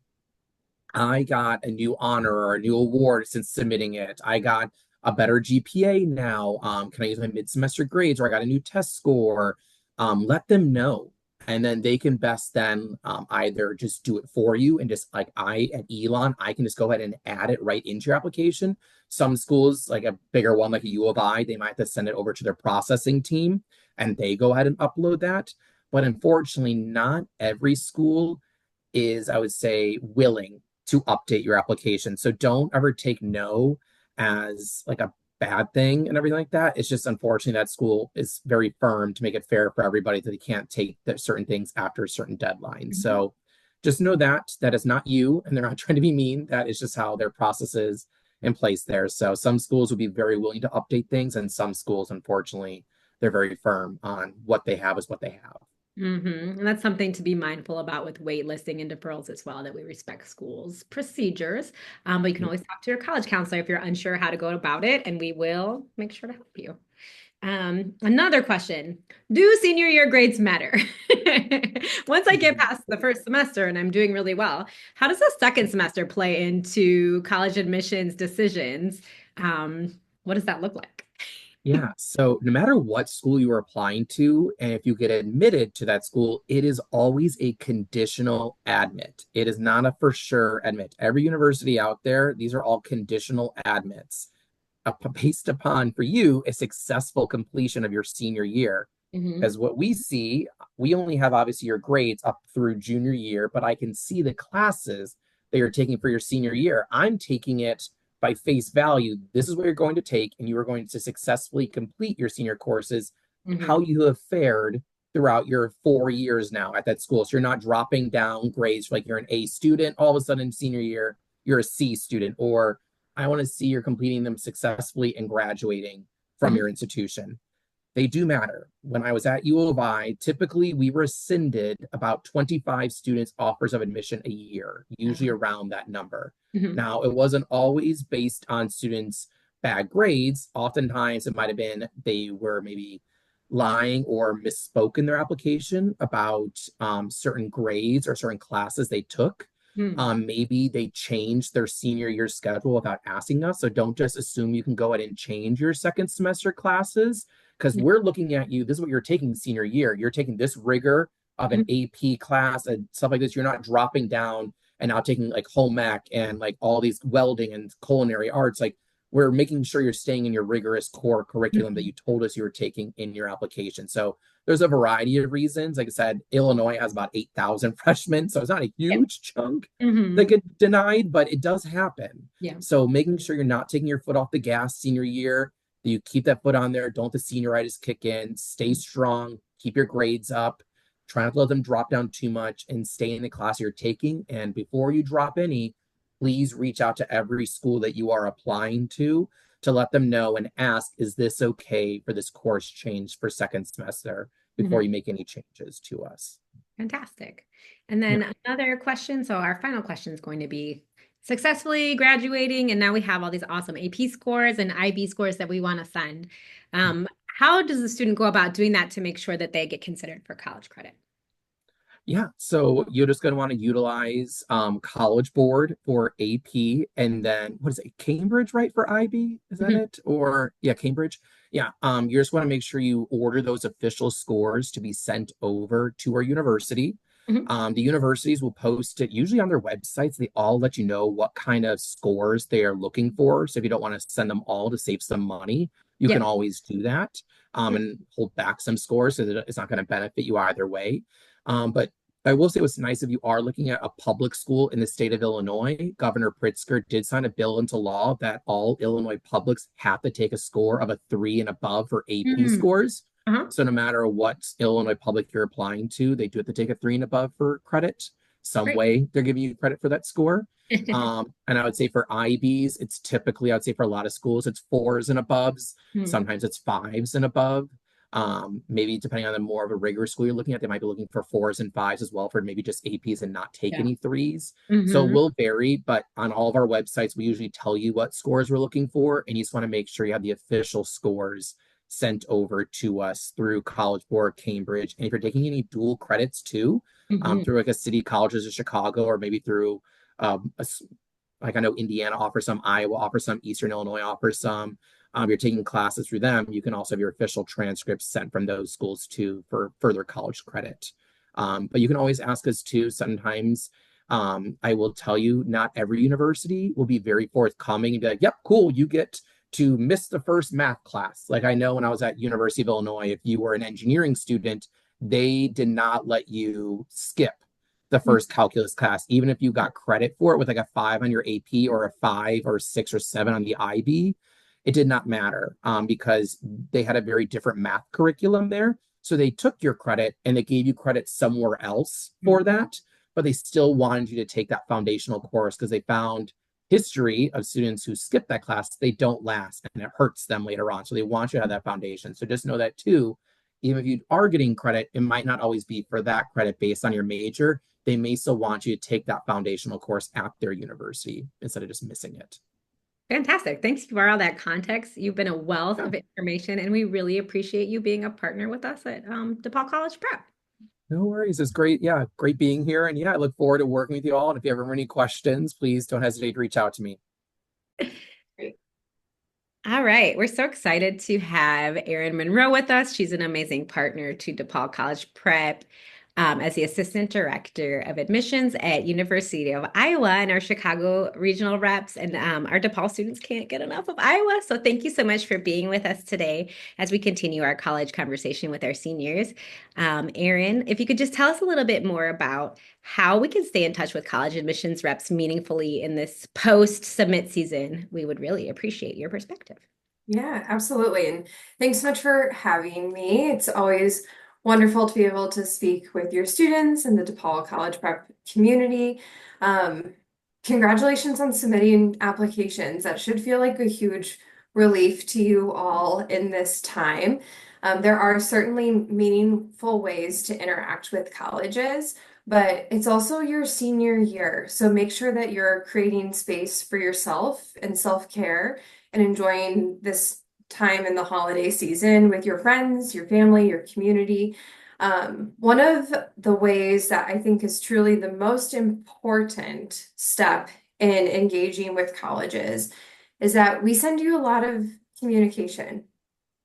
I got a new honor or a new award since submitting it. I got a better GPA now. Can I use my mid-semester grades? Or I got a new test score. Let them know. And then they can best then either just do it for you and just like I at Elon, I can just go ahead and add it right into your application. Some schools, like a bigger one like a U of I, they might have to send it over to their processing team and they go ahead and upload that. But unfortunately, not every school is, I would say, willing to update your application. So don't ever take no as like a bad thing and everything like that. It's just unfortunately that school is very firm to make it fair for everybody that they can't take certain things after a certain deadline. Mhm. So just know that that is not you and they're not trying to be mean. That is just how their process is in place there. So some schools will be very willing to update things and some schools, unfortunately, they're very firm on what they have is what they have. And that's something to be mindful about with waitlisting and deferrals as well, that we respect schools' procedures. But you can always talk to your college counselor if you're unsure how to go about it, and we will make sure to help you. Another question. Do senior year grades matter? Once I get past the first semester and I'm doing really well, how does the second semester play into college admissions decisions? What does that look like? Yeah. So no matter what school you are applying to, and if you get admitted to that school, it is always a conditional admit. It is not a for sure admit. Every university out there, these are all conditional admits based upon for you a successful completion of your senior year. Mhm. Because what we see, we only have obviously your grades up through junior year, but I can see the classes that you're taking for your senior year. I'm taking it by face value. This is what you're going to take, and you are going to successfully complete your senior courses, how Mhm. you have fared throughout your 4 years now at that school. So you're not dropping down grades like you're an A student, all of a sudden in senior year, you're a C student, or I want to see you're completing them successfully and graduating from Mhm. your institution. They do matter. When I was at U of I, typically we rescinded about 25 students' offers of admission a year, usually around that number. Mhm. Now, it wasn't always based on students' bad grades. Oftentimes, it might have been they were maybe lying or misspoke in their application about certain grades or certain classes they took. Mhm. Maybe they changed their senior year schedule without asking us. So don't just assume you can go ahead and change your second semester classes because we're looking at you. This is what you're taking senior year. You're taking this rigor of an Mhm. AP class and stuff like this. You're not dropping down and now taking like home ec and like all these welding and culinary arts. Like we're making sure you're staying in your rigorous core curriculum that Mhm. you told us you were taking in your application. So there's a variety of reasons. Like I said, Illinois has about 8,000 freshmen, so it's not a Yeah. huge chunk that Mhm. get denied, but it does happen. Yeah. So making sure you're not taking your foot off the gas senior year, that you keep that foot on there, don't let the senioritis kick in, stay strong, keep your grades up, try not to let them drop down too much, and stay in the class you're taking. And before you drop any, please reach out to every school that you are applying to let them know and ask, is this okay for this course change for second semester before Mhm. you make any changes to us? Fantastic. And Yeah. then another question. So our final question is going to be successfully graduating, and now we have all these awesome AP scores and IB scores that we want to send. How does the student go about doing that to make sure that they get considered for college credit? Yeah, so you're just going to want to utilize College Board for AP, and then what is it, Cambridge, right, for IB? Is that Mhm. it? Or yeah, Cambridge. Yeah, you just want to make sure you order those official scores to be sent over to our university. Mhm. The universities will post it usually on their websites. They all let you know what kind of scores they are looking for. So if you don't want to send them all to save some money, you can Yep. always do that and hold back some scores so that it's not going to benefit you either way. But I will say what's nice if you are looking at a public school in the state of Illinois, Governor Pritzker did sign a bill into law that all Illinois publics have to take a score of a 3 and above for AP Mhm. scores. Uh-huh. So no matter what Illinois public you're applying to, they do have to take a 3 and above for credit. Some Great. way they're giving you credit for that score. And I would say for IBs, it's typically, I would say for a lot of schools, it's 4s and aboves. Hmm. Sometimes it's 5s and above. Maybe depending on the more of a rigorous school you're looking at, they might be looking for 4s and 5s as well for maybe just APs and not take Yeah. any 3s. So it Hmm. will vary, but on all of our websites, we usually tell you what scores we're looking for, and you just want to make sure you have the official scores sent over to us through College Board, Cambridge. And if you're taking any dual credits too, Hmm. through like a city colleges of Chicago, or maybe through like I know Indiana offers some, Iowa offers some, Eastern Illinois offers some. You're taking classes through them. You can also have your official transcripts sent from those schools too for further college credit. But you can always ask us too. Sometimes I will tell you, not every university will be very forthcoming and be like, "Yep, cool, you get to miss the first math class." Like I know when I was at University of Illinois, if you were an engineering student, they did not let you skip the first calculus class, even if you got credit for it with like a 5 on your AP or a 5 or 6 or 7 on the IB. It did not matter because they had a very different math curriculum there. So they took your credit and they gave you credit somewhere else for that, but they still wanted you to take that foundational course because they found history of students who skip that class, they don't last and it hurts them later on. So they want you to have that foundation. So just know that too. Even if you are getting credit, it might not always be for that credit based on your major. They may still want you to take that foundational course at their university instead of just missing it. Fantastic. Thanks for all that context. You've been a wealth Yeah, of information, and we really appreciate you being a partner with us at DePaul College Prep. no worries. It's great. Yeah, great being here. And yeah, I look forward to working with you all. And if you ever have any questions, please don't hesitate to reach out to me. Great. All right. We're so excited to have Erin Monroe with us. She's an amazing partner to DePaul College Prep as the Assistant Director of Admissions at University of Iowa and our Chicago regional reps. And our DePaul students can't get enough of Iowa. So thank you so much for being with us today as we continue our college conversation with our seniors. Erin, if you could just tell us a little bit more about how we can stay in touch with college admissions reps meaningfully in this post-submit season, we would really appreciate your perspective. Yeah, absolutely. And thanks so much for having me. It's always wonderful to be able to speak with your students and the DePaul College Prep community. Um, Congratulations on submitting applications. That should feel like a huge relief to you all in this time. There are certainly meaningful ways to interact with colleges, but it's also your senior year. So make sure that you're creating space for yourself and self-care and enjoying this time in the holiday season with your friends, your family, your community. One of the ways that I think is truly the most important step in engaging with colleges is that we send you a lot of communication.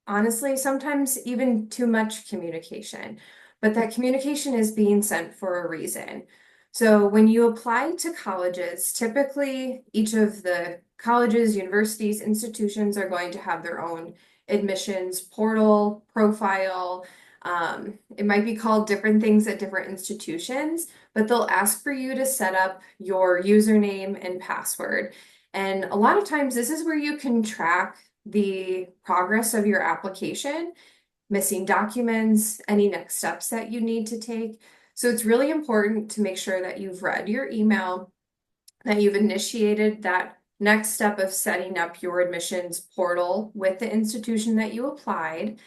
Honestly, sometimes even too much communication, but that communication is being sent for a reason. So when you apply to colleges, typically each of the colleges, universities, institutions are going to have their own admissions portal, profile. It might be called different things at different institutions, but they'll ask for you to set up your username and password. And a lot of times, this is where you can track the progress of your application, missing documents, any next steps that you need to take. So it's really important to make sure that you've read your email, that you've initiated that next step of setting up your admissions portal with the institution that you applied.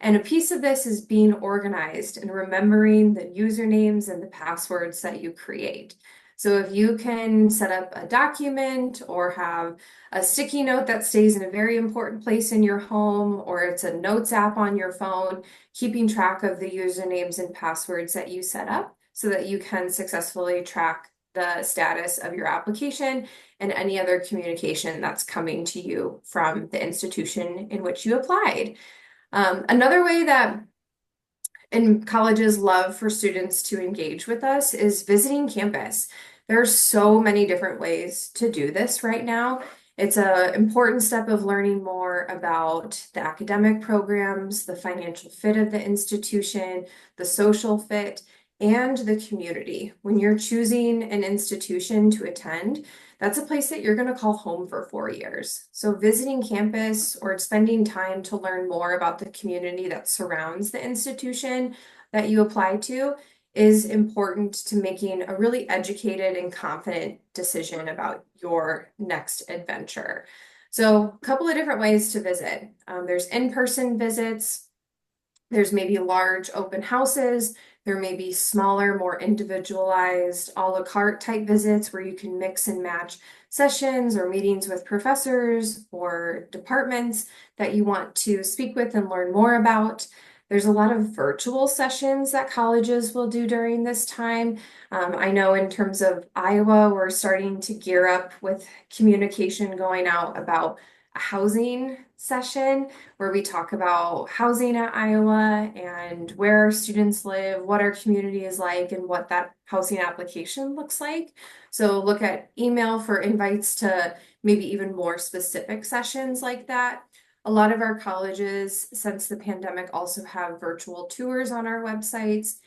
And a piece of this is being organized and remembering the usernames and the passwords that you create. So if you can set up a document or have a sticky note that stays in a very important place in your home, or it's a notes app on your phone, keeping track of the usernames and passwords that you set up so that you can successfully track the status of your application and any other communication that's coming to you from the institution in which you applied. Another way that colleges love for students to engage with us is visiting campus. There are so many different ways to do this right now. It's an important step of learning more about the academic programs, the financial fit of the institution, the social fit, and the community. When you're choosing an institution to attend, that's a place that you're going to call home for 4 years. So visiting campus or spending time to learn more about the community that surrounds the institution that you apply to is important to making a really educated and confident decision about your next adventure. So a couple of different ways to visit. There's in-person visits. There's maybe large open houses. There may be smaller, more individualized, a la carte type visits where you can mix and match sessions or meetings with professors or departments that you want to speak with and learn more about. There's a lot of virtual sessions that colleges will do during this time. I know in terms of Iowa, we're starting to gear up with communication going out about a housing session where we talk about housing at Iowa and where our students live, what our community is like, and what that housing application looks like. So look at email for invites to maybe even more specific sessions like that. A lot of our colleges, since the pandemic, also have virtual tours on our websites,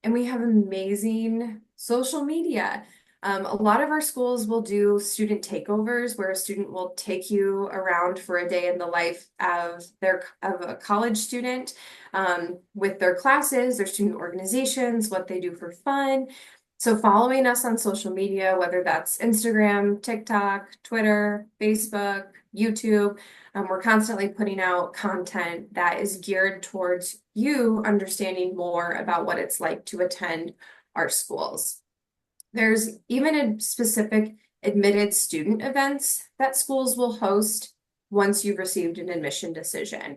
and we have amazing social media. A lot of our schools will do student takeovers where a student will take you around for a day in the life of a college student, with their classes, their student organizations, what they do for fun. So following us on social media, whether that's Instagram, TikTok, Twitter, Facebook, YouTube, we're constantly putting out content that is geared towards you understanding more about what it's like to attend our schools. There's even a specific admitted student events that schools will host once you've received an admission decision.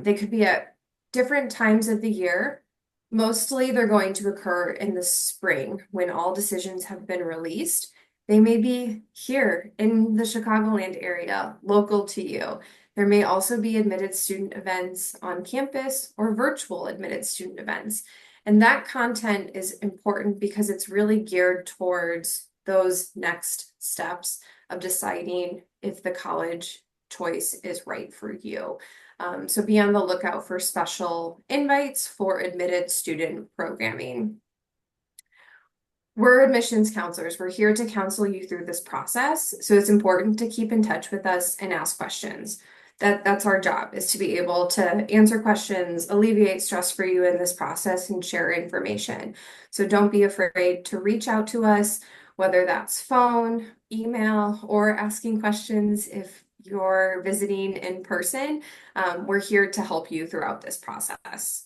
They could be at different times of the year. Mostly they're going to occur in the spring when all decisions have been released. They may be here in the Chicagoland area, local to you. There may also be admitted student events on campus or virtual admitted student events. And that content is important because it's really geared towards those next steps of deciding if the college choice is right for you. So be on the lookout for special invites for admitted student programming. We're admissions counselors. We're here to counsel you through this process. So it's important to keep in touch with us and ask questions. That's our job, is to be able to answer questions, alleviate stress for you in this process, and share information. So don't be afraid to reach out to us, whether that's phone, email, or asking questions if you're visiting in person. We're here to help you throughout this process.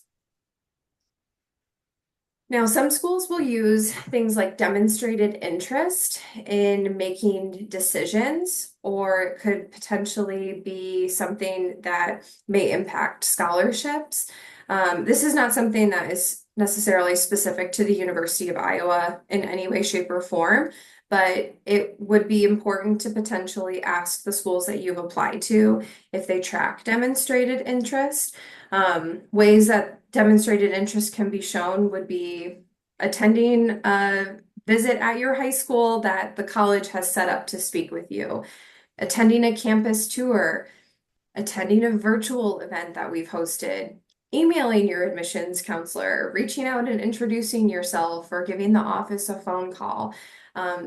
Now, some schools will use things like demonstrated interest in making decisions, or it could potentially be something that may impact scholarships. This is not something that is necessarily specific to the University of Iowa in any way, shape, or form, but it would be important to potentially ask the schools that you've applied to if they track demonstrated interest. Ways that demonstrated interest can be shown would be attending a visit at your high school that the college has set up to speak with you, attending a campus tour, attending a virtual event that we've hosted, emailing your admissions counselor, reaching out and introducing yourself, or giving the office a phone call.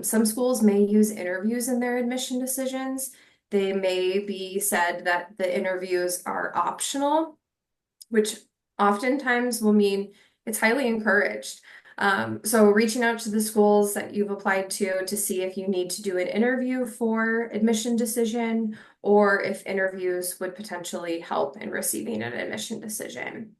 Some schools may use interviews in their admission decisions. They may be said that the interviews are optional, which oftentimes will mean it's highly encouraged. So reaching out to the schools that you've applied to see if you need to do an interview for admission decision, or if interviews would potentially help in receiving an admission decision.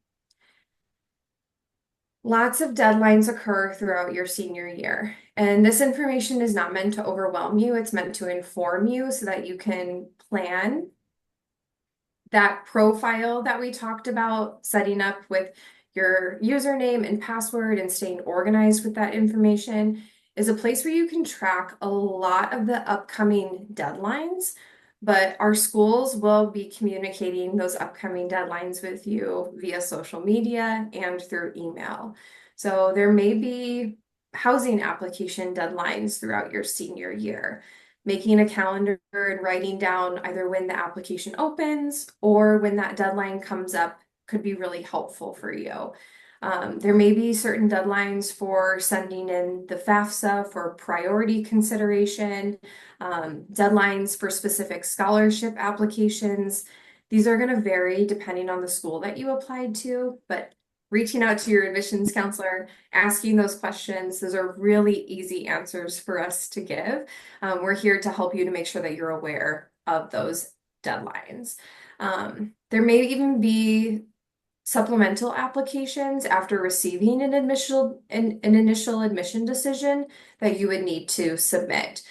Lots of deadlines occur throughout your senior year, and this information is not meant to overwhelm you. It's meant to inform you so that you can plan. That profile that we talked about, setting up with your username and password and staying organized with that information, is a place where you can track a lot of the upcoming deadlines, but our schools will be communicating those upcoming deadlines with you via social media and through email. So there may be housing application deadlines throughout your senior year. Making a calendar and writing down either when the application opens or when that deadline comes up could be really helpful for you. There may be certain deadlines for sending in the FAFSA for priority consideration, deadlines for specific scholarship applications. These are going to vary depending on the school that you applied to, but reaching out to your admissions counselor, asking those questions, those are really easy answers for us to give. We're here to help you to make sure that you're aware of those deadlines. There may even be supplemental applications after receiving an initial admission decision that you would need to submit.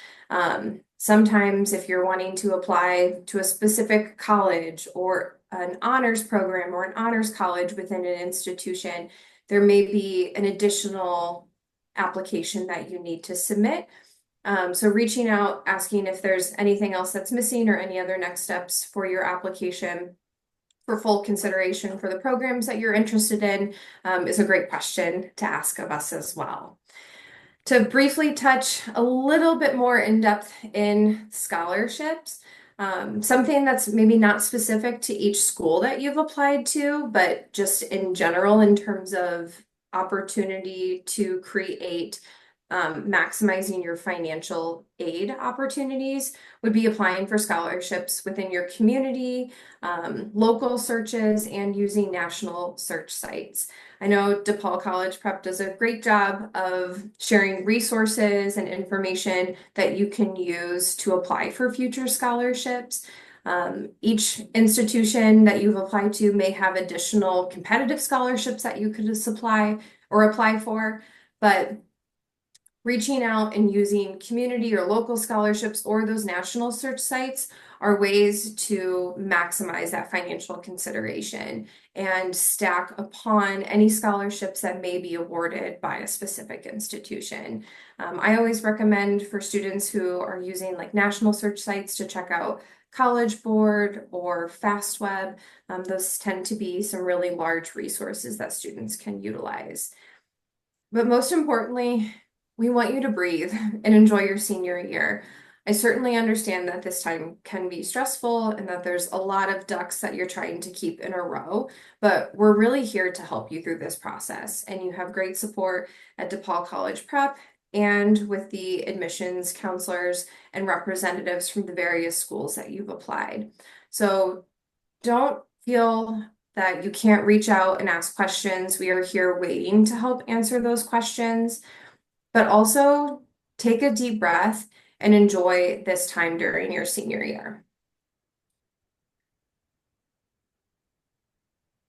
Sometimes if you're wanting to apply to a specific college or an honors program or an honors college within an institution, there may be an additional application that you need to submit. So reaching out, asking if there's anything else that's missing or any other next steps for your application for full consideration for the programs that you're interested in is a great question to ask of us as well. To briefly touch a little bit more in depth in scholarships, something that's maybe not specific to each school that you've applied to, but just in general in terms of opportunity to create maximizing your financial aid opportunities would be applying for scholarships within your community, local searches, and using national search sites. I know DePaul College Prep does a great job of sharing resources and information that you can use to apply for future scholarships. Each institution that you've applied to may have additional competitive scholarships that you could supply or apply for, but reaching out and using community or local scholarships or those national search sites are ways to maximize that financial consideration and stack upon any scholarships that may be awarded by a specific institution. I always recommend for students who are using like national search sites to check out College Board or FastWeb. Those tend to be some really large resources that students can utilize. But most importantly, we want you to breathe and enjoy your senior year. I certainly understand that this time can be stressful and that there's a lot of ducks that you're trying to keep in a row, but we're really here to help you through this process. And you have great support at DePaul College Prep and with the admissions counselors and representatives from the various schools that you've applied. So don't feel that you can't reach out and ask questions. We are here waiting to help answer those questions. But also take a deep breath and enjoy this time during your senior year.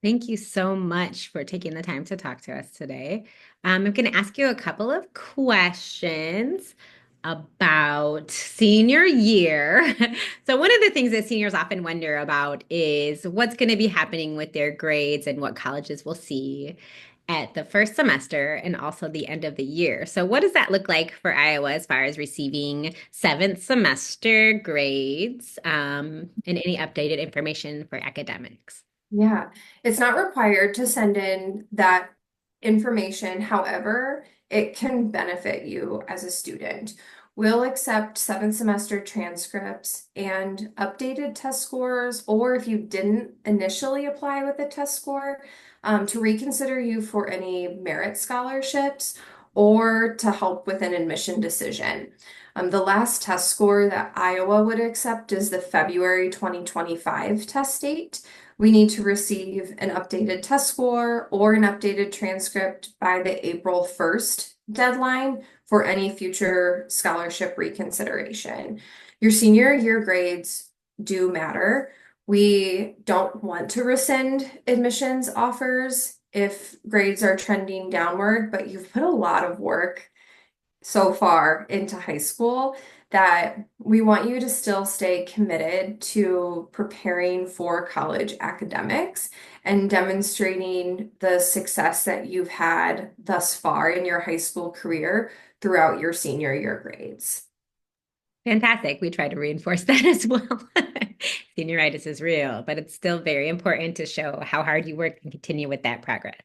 Thank you so much for taking the time to talk to us today. I'm going to ask you a couple of questions about senior year. So one of the things that seniors often wonder about is what's going to be happening with their grades and what colleges will see at the first semester and also the end of the year. So what does that look like for Iowa as far as receiving 7th semester grades and any updated information for academics? Yeah, it's not required to send in that information. However, it can benefit you as a student. We'll accept 7th semester transcripts and updated test scores, or if you didn't initially apply with a test score, to reconsider you for any merit scholarships or to help with an admission decision. The last test score that Iowa would accept is the February 2025 test date. We need to receive an updated test score or an updated transcript by the April 1st deadline for any future scholarship reconsideration. Your senior year grades do matter. We don't want to rescind admissions offers if grades are trending downward, but you've put a lot of work so far into high school that we want you to still stay committed to preparing for college academics and demonstrating the success that you've had thus far in your high school career throughout your senior year grades. Fantastic. We try to reinforce that as well. Senioritis is real, but it's still very important to show how hard you work and continue with that progress.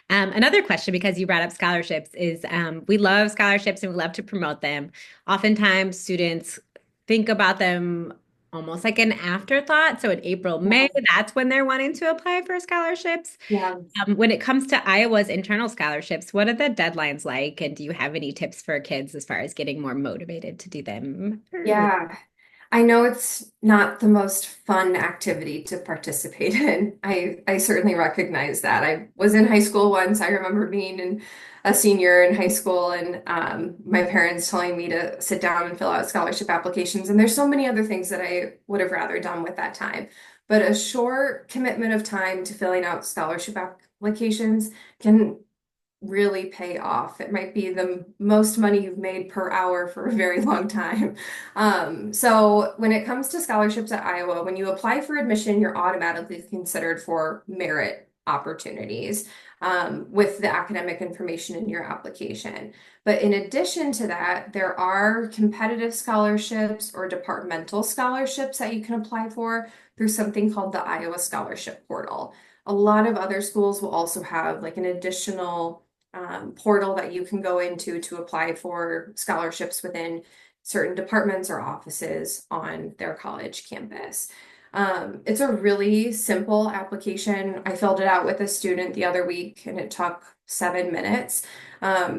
Another question, because you brought up scholarships, is we love scholarships and we love to promote them. Oftentimes, students think about them almost like an afterthought. So in April, May, that's when they're wanting to apply for scholarships. Yeah. When it comes to Iowa's internal scholarships, what are the deadlines like? And do you have any tips for kids as far as getting more motivated to do them? Yeah. I know it's not the most fun activity to participate in. I certainly recognize that. I was in high school once. I remember being a senior in high school and my parents telling me to sit down and fill out scholarship applications. And there's so many other things that I would have rather done with that time. But a short commitment of time to filling out scholarship applications can really pay off. It might be the most money you've made per hour for a very long time. So when it comes to scholarships at Iowa, when you apply for admission, you're automatically considered for merit opportunities with the academic information in your application. But in addition to that, there are competitive scholarships or departmental scholarships that you can apply for through something called the Iowa Scholarship Portal. A lot of other schools will also have like an additional portal that you can go into to apply for scholarships within certain departments or offices on their college campus. It's a really simple application. I filled it out with a student the other week and it took 7 minutes.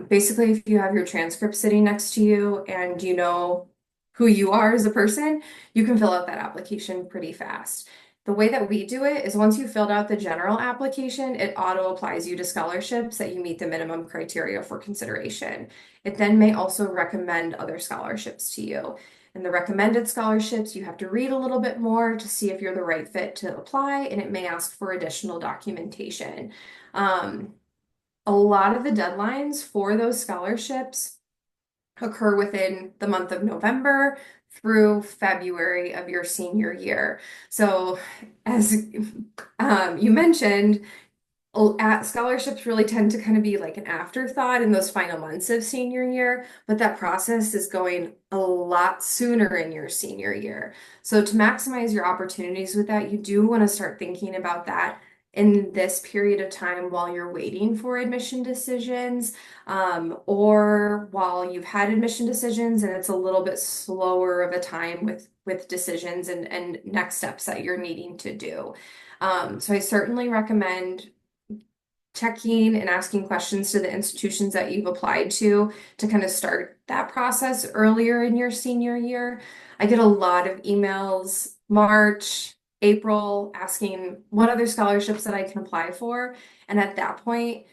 Basically, if you have your transcript sitting next to you and you know who you are as a person, you can fill out that application pretty fast. The way that we do it is once you filled out the general application, it auto applies you to scholarships that you meet the minimum criteria for consideration. It then may also recommend other scholarships to you. And the recommended scholarships, you have to read a little bit more to see if you're the right fit to apply, and it may ask for additional documentation. A lot of the deadlines for those scholarships occur within the month of November through February of your senior year. So as you mentioned, scholarships really tend to kind of be like an afterthought in those final months of senior year, but that process is going a lot sooner in your senior year. So to maximize your opportunities with that, you do want to start thinking about that in this period of time while you're waiting for admission decisions, or while you've had admission decisions and it's a little bit slower of a time with decisions and next steps that you're needing to do. So I certainly recommend checking and asking questions to the institutions that you've applied to kind of start that process earlier in your senior year. I get a lot of emails March, April asking what other scholarships that I can apply for. And at that point,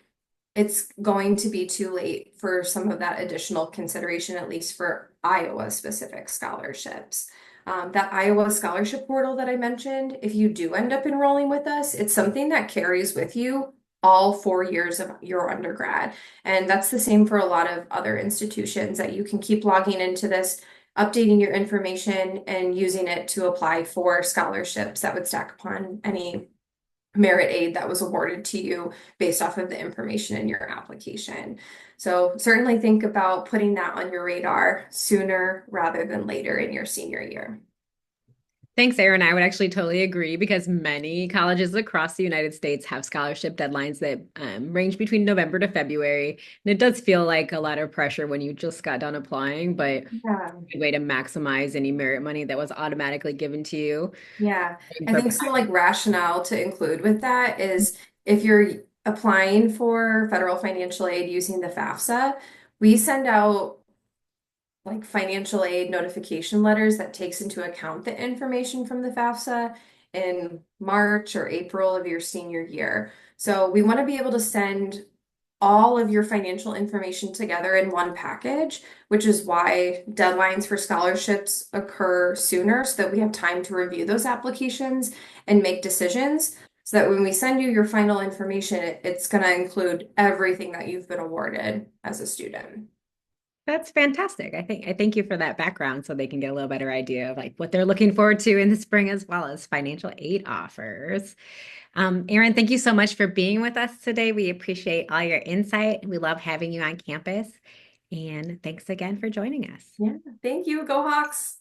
it's going to be too late for some of that additional consideration, at least for Iowa specific scholarships. That Iowa scholarship portal that I mentioned, if you do end up enrolling with us, it's something that carries with you all 4 years of your undergrad. And that's the same for a lot of other institutions that you can keep logging into this, updating your information and using it to apply for scholarships that would stack upon any merit aid that was awarded to you based off of the information in your application. So certainly think about putting that on your radar sooner rather than later in your senior year. Thanks, Erin. I would actually totally agree because many colleges across the United States have scholarship deadlines that range between November to February. And it does feel like a lot of pressure when you just got done applying, but Yeah. a way to maximize any merit money that was automatically given to you. Yeah. And I think some like rationale to include with that is if you're applying for federal financial aid using the FAFSA, we send out like financial aid notification letters that takes into account the information from the FAFSA in March or April of your senior year. So we want to be able to send all of your financial information together in one package, which is why deadlines for scholarships occur sooner so that we have time to review those applications and make decisions. So that when we send you your final information, it's going to include everything that you've been awarded as a student. that's fantastic. I thank you for that background so they can get a little better idea of like what they're looking forward to in the spring as well as financial aid offers. Erin, thank you so much for being with us today. We appreciate all your insight. We love having you on campus. And thanks again for joining us. Yeah, thank you. Go Hawks.